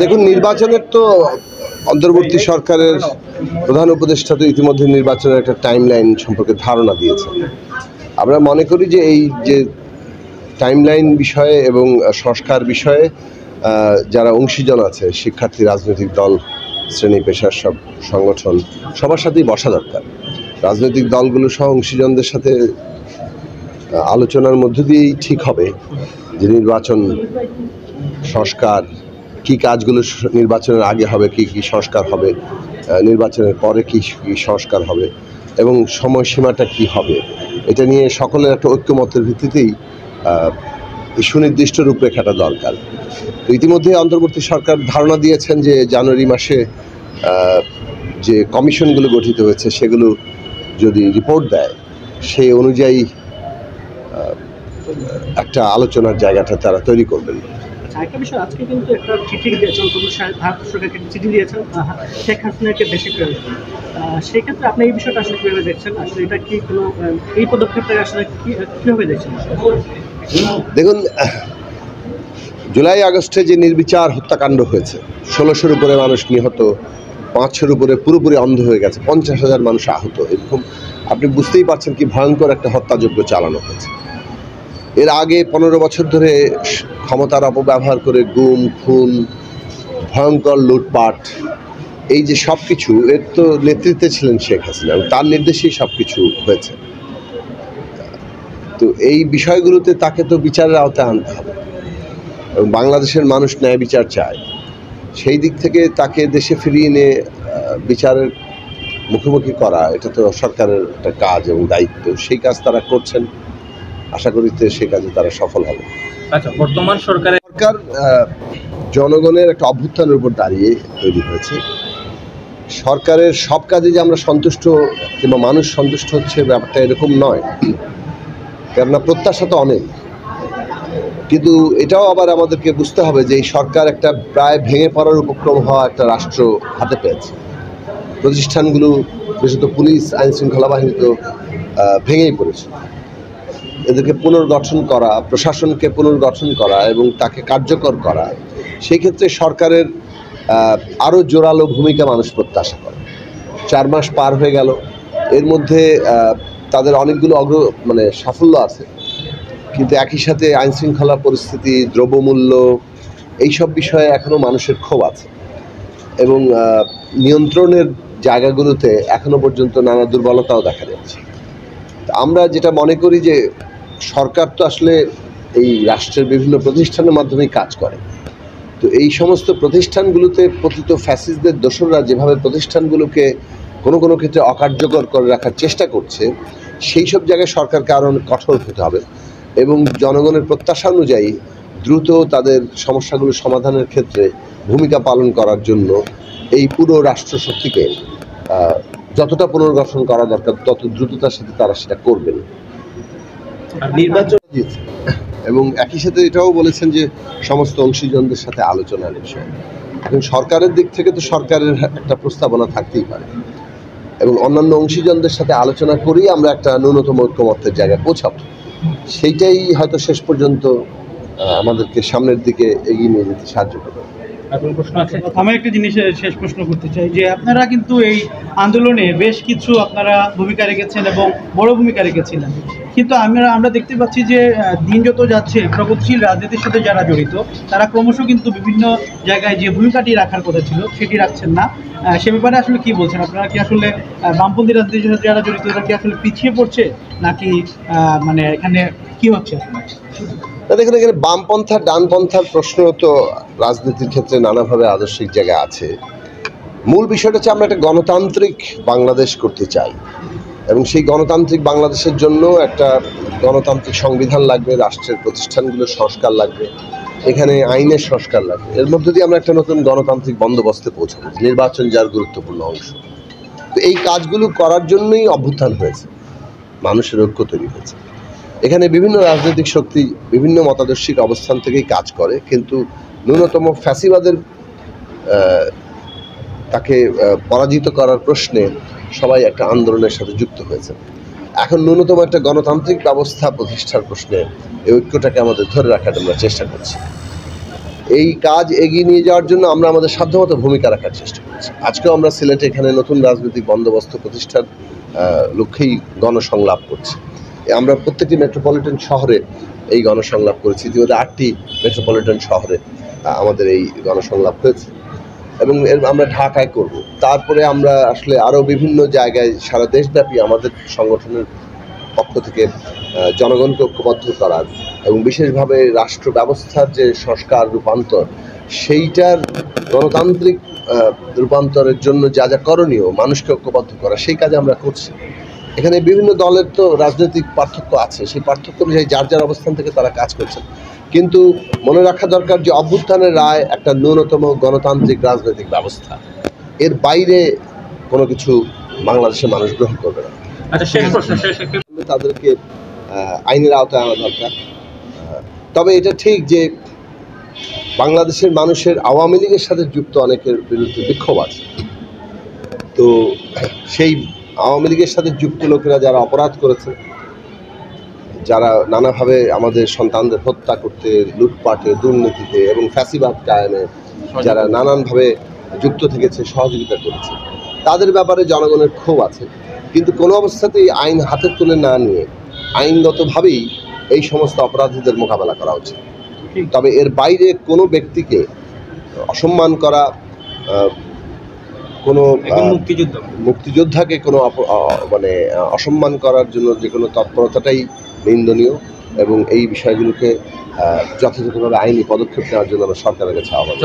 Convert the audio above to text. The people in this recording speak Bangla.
দেখুন, নির্বাচনের তো অন্তর্বর্তী সরকারের প্রধান উপদেষ্টা তো ইতিমধ্যে নির্বাচনের একটা টাইমলাইন সম্পর্কে ধারণা দিয়েছেন। আমরা মনে করি যে এই যে টাইমলাইন বিষয়ে এবং সংস্কার বিষয়ে যারা অংশীজন আছে, শিক্ষার্থী, রাজনৈতিক দল, শ্রেণী পেশার সব সংগঠন, সবার সাথেই বসা দরকার। রাজনৈতিক দলগুলো সহ অংশীজনদের সাথে আলোচনার মধ্য দিয়েই ঠিক হবে যে নির্বাচন সংস্কার কি কাজগুলো নির্বাচনের আগে হবে, কি কি সংস্কার হবে, নির্বাচনের পরে কি কি সংস্কার হবে এবং সময়সীমাটা কি হবে, এটা নিয়ে সকলের একটা ঐক্যমতের ভিত্তিতেই সুনির্দিষ্ট রূপরেখাটা দরকার। তো ইতিমধ্যে অন্তর্বর্তী সরকার ধারণা দিয়েছেন যে জানুয়ারি মাসে যে কমিশনগুলো গঠিত হয়েছে সেগুলো যদি রিপোর্ট দেয় সেই অনুযায়ী একটা আলোচনার জায়গাটা তারা তৈরি করবেন। একটা বিষয়, আজকে কিন্তু একটা চিঠি দিয়েছেন, ভারত সরকারকে চিঠি দিয়েছেন শেখ হাসিনাকে দেশে ফেরত। সেক্ষেত্রে আপনি এই বিষয়টা আসলে কীভাবে দেখছেন? আসলে এটা কি কোনো এই পদক্ষেপটা আসলে কীভাবে দেখছেন? দেখুন, জুলাই আগস্টে যে নির্বিচার হত্যাকাণ্ড হয়েছে, 1600-র উপরে মানুষ নিহত, 500-র উপরে পুরোপুরি অন্ধ হয়ে গেছে, 50,000 মানুষ আহত, এরকম আপনি বুঝতেই পারছেন কি ভয়ঙ্কর একটা হত্যাযজ্ঞ চালানো হয়েছে। এর আগে 15 বছর ধরে ক্ষমতার অপব্যবহার করে গুম, খুন, ভয়ঙ্কর লুটপাট, এই যে সব কিছু, এর তো নেতৃত্বে ছিলেন শেখ হাসিনা, তার নির্দেশেই সব কিছু হয়েছে। তো এই বিষয়গুলোতে তাকে তো বিচারের আওতায় আনতে হবে এবং বাংলাদেশের মানুষ ন্যায় বিচার চায়। সেই দিক থেকে তাকে দেশে ফিরিয়ে এনে বিচারের মুখোমুখি করা, এটা তো সরকারের একটা কাজ এবং দায়িত্ব। সেই কাজ তারা করছেন, আশা করি সেই কাজে তারা সফল হবে। আচ্ছা, বর্তমান সরকার জনগণের একটা অভ্যুত্থানের উপর দাঁড়িয়ে তৈরি হয়েছে। সরকারের সব কাজে যে আমরা সন্তুষ্ট কিংবা মানুষ সন্তুষ্ট হচ্ছে ব্যাপারটা এরকম নয়, কেননা প্রত্যাশা তো অনেক। কিন্তু এটাও আবার আমাদেরকে বুঝতে হবে যে এই সরকার একটা প্রায় ভেঙে পড়ার উপক্রম হওয়া একটা রাষ্ট্র হাতে পেয়েছে। প্রতিষ্ঠানগুলো, বিশেষত পুলিশ, আইন শৃঙ্খলা বাহিনী তো ভেঙেই পড়েছে। এদেরকে পুনর্গঠন করা, প্রশাসনকে পুনর্গঠন করা এবং তাকে কার্যকর করা, সেই ক্ষেত্রে সরকারের আরও জোরালো ভূমিকা মানুষ প্রত্যাশা করে। 4 মাস পার হয়ে গেল, এর মধ্যে তাদের অনেকগুলো সাফল্য আছে, কিন্তু একই সাথে আইনশৃঙ্খলা পরিস্থিতি, দ্রব্যমূল্য, এইসব বিষয়ে এখনও মানুষের ক্ষোভ আছে এবং নিয়ন্ত্রণের জায়গাগুলোতে এখনও পর্যন্ত নানা দুর্বলতাও দেখা যাচ্ছে। আমরা যেটা মনে করি যে সরকার তো আসলে এই রাষ্ট্রের বিভিন্ন প্রতিষ্ঠানের মাধ্যমেই কাজ করে। তো এই সমস্ত প্রতিষ্ঠানগুলোতে পতিত ফ্যাসিস্টদের দোসররা যেভাবে প্রতিষ্ঠানগুলোকে কোনো ক্ষেত্রে অকার্যকর করে রাখার চেষ্টা করছে, সেই সব জায়গায় সরকারকে আরও কঠোর হতে হবে এবং জনগণের প্রত্যাশা অনুযায়ী দ্রুত তাদের সমস্যাগুলো সমাধানের ক্ষেত্রে ভূমিকা পালন করার জন্য এই পুরো রাষ্ট্রশক্তিকে যতটা পুনর্গঠন করা দরকার তত দ্রুততার সাথে তারা সেটা করবেন। নির্বাচন এবং একই সাথে এটাও বলেছেন যে সমস্ত অংশীজনদের সাথে আলোচনার বিষয়। এখন সরকারের দিক থেকে তো সরকারের একটা প্রস্তাবনা থাকতেই পারে এবং অন্যান্য অংশীজনদের সাথে আলোচনা করেই আমরা একটা ন্যূনতম ঐক্যমত্যের জায়গায় পৌঁছাবো। সেইটাই হয়তো শেষ পর্যন্ত আমাদেরকে সামনের দিকে এগিয়ে নিয়ে যেতে সাহায্য করবে। আমি একটা জিনিস শেষ প্রশ্ন করতে চাই যে আপনারা কিন্তু এই আন্দোলনে বেশ কিছু আপনারা ভূমিকা রেখেছেন এবং বড় ভূমিকা রেখেছিলেন, কিন্তু আমরা দেখতে পাচ্ছি যে দিন যত যাচ্ছে প্রগতিশীল রাজনীতির সাথে যারা জড়িত তারা ক্রমশ কিন্তু বিভিন্ন জায়গায় যে ভূমিকাটি রাখার কথা ছিল সেটি রাখছেন না। সে ব্যাপারে আসলে কি বলছেন? আপনারা কি আসলে বামপন্থী রাজনীতির সাথে যারা জড়িত তারা কি আসলে পিছিয়ে পড়ছে নাকি এখানে কি হচ্ছে? দেখুন, এখানে বামপন্থা ডানপন্থার প্রশ্ন তো রাজনীতির ক্ষেত্রে নানাভাবে আদর্শিক জায়গায় আছে। মূল বিষয়টা হচ্ছে আমরা একটা গণতান্ত্রিক বাংলাদেশ করতে চাই এবং সেই গণতান্ত্রিক বাংলাদেশের জন্য একটা গণতান্ত্রিক সংবিধান লাগবে, রাষ্ট্রের প্রতিষ্ঠানগুলোর সংস্কার লাগবে, এখানে আইনের সংস্কার লাগবে। এর মধ্য দিয়ে আমরা একটা নতুন গণতান্ত্রিক বন্দোবস্তে পৌঁছাবো, নির্বাচন যার গুরুত্বপূর্ণ অংশ। তো এই কাজগুলো করার জন্যই অভ্যুত্থান হয়েছে, মানুষের ঐক্য তৈরি হয়েছে। এখানে বিভিন্ন রাজনৈতিক শক্তি বিভিন্ন মতাদর্শিক অবস্থান থেকেই কাজ করে, কিন্তু ন্যূনতম ফ্যাসিবাদের তাকে পরাজিত করার প্রশ্নে সবাই একটা আন্দোলনের সাথে যুক্ত হয়েছে। এখন ন্যূনতম একটা গণতান্ত্রিক ব্যবস্থা প্রতিষ্ঠার প্রশ্নে এই ঐক্যটাকে আমাদের ধরে রাখার আমরা চেষ্টা করছি। এই কাজ এগিয়ে নিয়ে যাওয়ার জন্য আমরা আমাদের সাধ্যমতো ভূমিকা রাখার চেষ্টা করছি। আজকেও আমরা সিলেটে এখানে নতুন রাজনৈতিক বন্দোবস্ত প্রতিষ্ঠার লক্ষ্যেই গণসংলাপ করছি। আমরা প্রত্যেকটি মেট্রোপলিটন শহরে এই গণসংলাপ করেছি। ইতিমধ্যে 8টি মেট্রোপলিটন শহরে আমাদের এই গণসংলাপ হয়েছে এবং আমরা ঢাকায় করব। তারপরে আমরা আসলে আরও বিভিন্ন জায়গায় সারা দেশব্যাপী আমাদের সংগঠনের পক্ষ থেকে জনগণকে ঐক্যবদ্ধ করার এবং বিশেষভাবে রাষ্ট্র ব্যবস্থার যে সংস্কার রূপান্তর, সেইটার গণতান্ত্রিক রূপান্তরের জন্য যা যা করণীয়, মানুষকে ঐক্যবদ্ধ করা, সেই কাজে আমরা করছি। এখানে বিভিন্ন দলের তো রাজনৈতিক পার্থক্য আছে, সেই পার্থক্য অনুযায়ী যার যার অবস্থান থেকে তারা কাজ করছেন। কিন্তু মনে রাখা দরকার যে অভ্যুত্থানের রায় একটা ন্যূনতম গণতান্ত্রিক রাজনৈতিক ব্যবস্থা, এর বাইরে কোনো কিছু বাংলাদেশের মানুষ গ্রহণ করবে না। আচ্ছা, শেষ প্রশ্ন, তাদেরকে আইনের আওতায় আনা দরকার। তবে এটা ঠিক যে বাংলাদেশের মানুষের আওয়ামী লীগের সাথে যুক্ত অনেকের বিরুদ্ধে বিক্ষোভ আছে। তো সেই আওয়ামী লীগের সাথে যুক্ত লোকেরা যারা অপরাধ করেছে, যারা নানাভাবে আমাদের সন্তানদের হত্যা করতে, লুটপাটে, দুর্নীতিতে এবং ফ্যাসিবাদ কায়েমে যারা নানানভাবে যুক্ত থেকেছে, সহযোগিতা করেছে, তাদের ব্যাপারে জনগণের ক্ষোভ আছে। কিন্তু কোনো অবস্থাতেই আইন হাতে তুলে না নিয়ে আইনগতভাবেই এই সমস্ত অপরাধীদের মোকাবেলা করা উচিত। তবে এর বাইরে কোনো ব্যক্তিকে অসম্মান করা, কোনো মুক্তিযোদ্ধাকে কোনো মানে অসম্মান করার জন্য যে কোনো তৎপরতাটাই নিন্দনীয় এবং এই বিষয়গুলোকে যথাযথভাবে আইনি পদক্ষেপ নেওয়ার জন্য আমরা সরকারের কাছে আহ্বান।